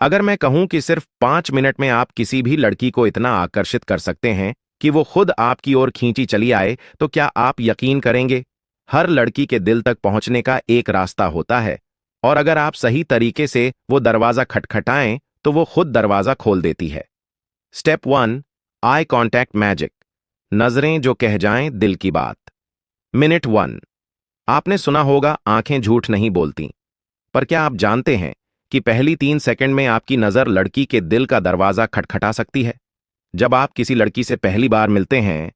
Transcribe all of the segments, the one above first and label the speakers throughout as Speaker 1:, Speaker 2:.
Speaker 1: अगर मैं कहूं कि सिर्फ 5 मिनट में आप किसी भी लड़की को इतना आकर्षित कर सकते हैं कि वो खुद आपकी ओर खींची चली आए, तो क्या आप यकीन करेंगे? हर लड़की के दिल तक पहुंचने का एक रास्ता होता है, और अगर आप सही तरीके से वो दरवाजा खटखटाएं तो वो खुद दरवाजा खोल देती है। Step 1, eye contact magic. नजरें जो कह जाएं दिल की बात। मिनट 1। आपने सुना होगा, आंखें झूठ नहीं बोलती। पर क्या आप जानते हैं कि पहली 3 सेकंड में आपकी नजर लड़की के दिल का दरवाजा खटखटा सकती है? जब आप किसी लड़की से पहली बार मिलते हैं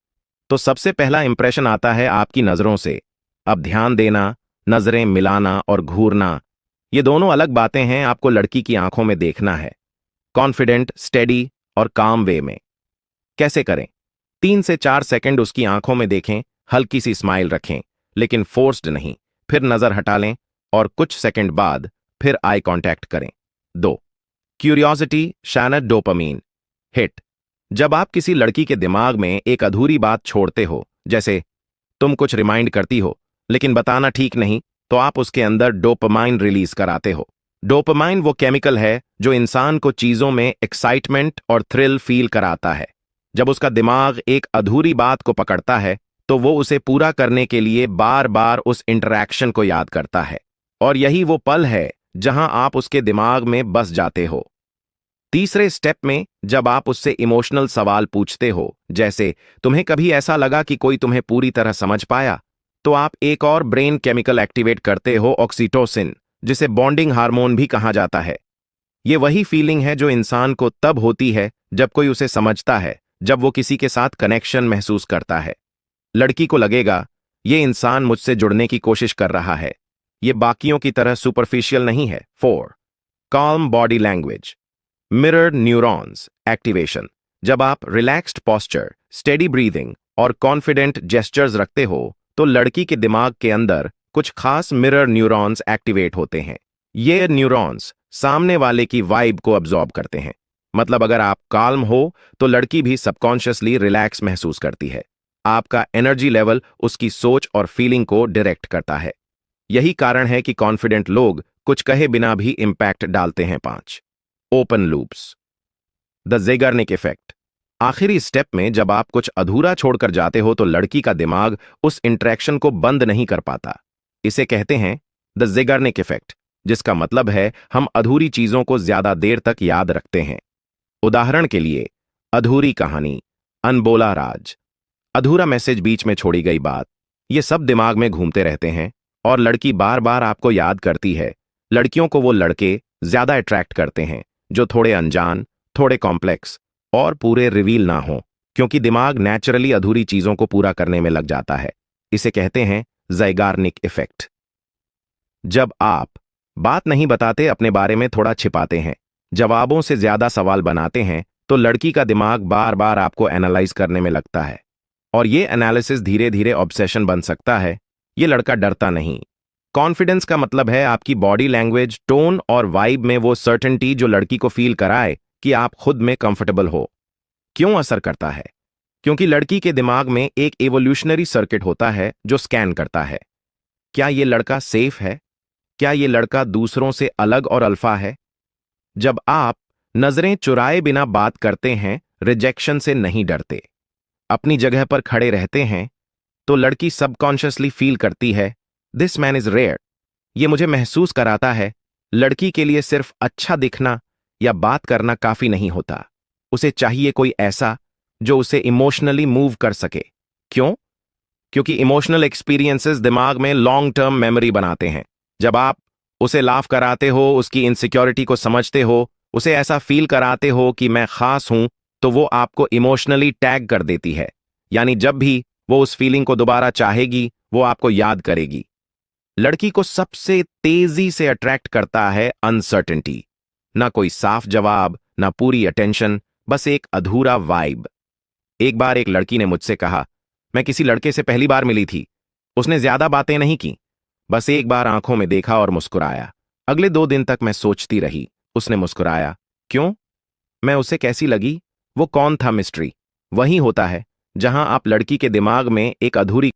Speaker 1: तो सबसे पहला इंप्रेशन आता है आपकी नजरों से। अब ध्यान देना, नजरें मिलाना और घूरना, ये दोनों अलग बातें हैं। आपको लड़की की आंखों में देखना है, कॉन्फिडेंट, स्टेडी और काम वे में। कैसे करें? 3 से 4 सेकंड उसकी आंखों में देखें, हल्की सी स्माइल रखें, लेकिन फोर्स्ड नहीं। फिर नजर हटा लें और कुछ सेकंड बाद फिर आई कांटेक्ट करें। 2, क्यूरियोसिटी, शानत डोपामीन हिट। जब आप किसी लड़की के दिमाग में एक अधूरी बात छोड़ते हो, जैसे तुम कुछ रिमाइंड करती हो लेकिन बताना ठीक नहीं, तो आप उसके अंदर डोपामाइन रिलीज कराते हो। डोपामाइन वो केमिकल है जो इंसान को चीजों में एक्साइटमेंट और थ्रिल फील कराता है। जब उसका दिमाग एक अधूरी बात को पकड़ता है तो वो उसे पूरा करने के लिए बार बार उस इंटरैक्शन को याद करता है, और यही वो पल है जहां आप उसके दिमाग में बस जाते हो। तीसरे स्टेप में जब आप उससे इमोशनल सवाल पूछते हो, जैसे तुम्हें कभी ऐसा लगा कि कोई तुम्हें पूरी तरह समझ पाया, तो आप एक और ब्रेन केमिकल एक्टिवेट करते हो, ऑक्सीटोसिन, जिसे बॉन्डिंग हार्मोन भी कहा जाता है। ये वही फीलिंग है जो इंसान को तब होती है जब कोई उसे समझता है, जब वो किसी के साथ कनेक्शन महसूस करता है। लड़की को लगेगा ये इंसान मुझसे जुड़ने की कोशिश कर रहा है, ये बाकियों की तरह सुपरफिशियल नहीं है। 4, calm body language, mirror neurons activation. जब आप रिलैक्स्ड पॉस्चर, स्टेडी ब्रीदिंग और कॉन्फिडेंट जेस्चर्स रखते हो तो लड़की के दिमाग के अंदर कुछ खास मिरर न्यूरॉन्स एक्टिवेट होते हैं। ये न्यूरॉन्स सामने वाले की वाइब को अब्जॉर्ब करते हैं। मतलब अगर आप काल्म हो तो लड़की भी सबकॉन्शियसली रिलैक्स महसूस करती है। आपका एनर्जी लेवल उसकी सोच और फीलिंग को डायरेक्ट करता है। यही कारण है कि कॉन्फिडेंट लोग कुछ कहे बिना भी इंपैक्ट डालते हैं। 5, ओपन लूप्स, द ज़ेगार्निक इफेक्ट। आखिरी स्टेप में जब आप कुछ अधूरा छोड़कर जाते हो तो लड़की का दिमाग उस इंटरेक्शन को बंद नहीं कर पाता। इसे कहते हैं द ज़ेगार्निक इफेक्ट, जिसका मतलब है हम अधूरी चीजों को ज्यादा देर तक याद रखते हैं। उदाहरण के लिए, अधूरी कहानी, अनबोला राज, अधूरा मैसेज, बीच में छोड़ी गई बात, ये सब दिमाग में घूमते रहते हैं और लड़की बार बार आपको याद करती है। लड़कियों को वो लड़के ज्यादा अट्रैक्ट करते हैं जो थोड़े अनजान, थोड़े कॉम्प्लेक्स और पूरे रिवील ना हो, क्योंकि दिमाग नेचुरली अधूरी चीजों को पूरा करने में लग जाता है। इसे कहते हैं ज़ेगार्निक इफेक्ट। जब आप बात नहीं बताते, अपने बारे में थोड़ा छिपाते हैं, जवाबों से ज्यादा सवाल बनाते हैं, तो लड़की का दिमाग बार बार आपको एनालाइज करने में लगता है, और ये एनालिसिस धीरे धीरे ऑब्सेशन बन सकता है। ये लड़का डरता नहीं। कॉन्फिडेंस का मतलब है आपकी बॉडी लैंग्वेज, टोन और वाइब में वो सर्टेनिटी जो लड़की को फील कराए कि आप खुद में कंफर्टेबल हो। क्यों असर करता है? क्योंकि लड़की के दिमाग में एक एवोल्यूशनरी सर्किट होता है जो स्कैन करता है। क्या ये लड़का सेफ है? क्या ये लड़का दूसरों से अलग और अल्फा है? जब आप नजरें चुराए बिना बात करते हैं, रिजेक्शन से नहीं डरते, अपनी जगह पर खड़े रहते हैं, तो लड़की सबकॉन्शियसली फील करती है, दिस मैन इज रेयर। ये मुझे महसूस कराता है लड़की के लिए सिर्फ अच्छा दिखना या बात करना काफी नहीं होता। उसे चाहिए कोई ऐसा जो उसे इमोशनली मूव कर सके। क्यों? क्योंकि इमोशनल एक्सपीरियंसेस दिमाग में लॉन्ग टर्म मेमोरी बनाते हैं। जब आप उसे लाफ कराते हो, उसकी इनसिक्योरिटी को समझते हो, उसे ऐसा फील कराते हो कि मैं खास हूं, तो वो आपको इमोशनली टैग कर देती है। यानी जब भी वो उस फीलिंग को दोबारा चाहेगी, वो आपको याद करेगी। लड़की को सबसे तेजी से अट्रैक्ट करता है अनसर्टेनिटी। ना कोई साफ जवाब, ना पूरी अटेंशन, बस एक अधूरा वाइब। एक बार एक लड़की ने मुझसे कहा, मैं किसी लड़के से पहली बार मिली थी, उसने ज्यादा बातें नहीं की, बस एक बार आंखों में देखा और मुस्कुराया। अगले 2 दिन तक मैं सोचती रही, उसने मुस्कुराया क्यों? मैं उसे कैसी लगी? वो कौन था? मिस्ट्री वही होता है जहां आप लड़की के दिमाग में एक अधूरी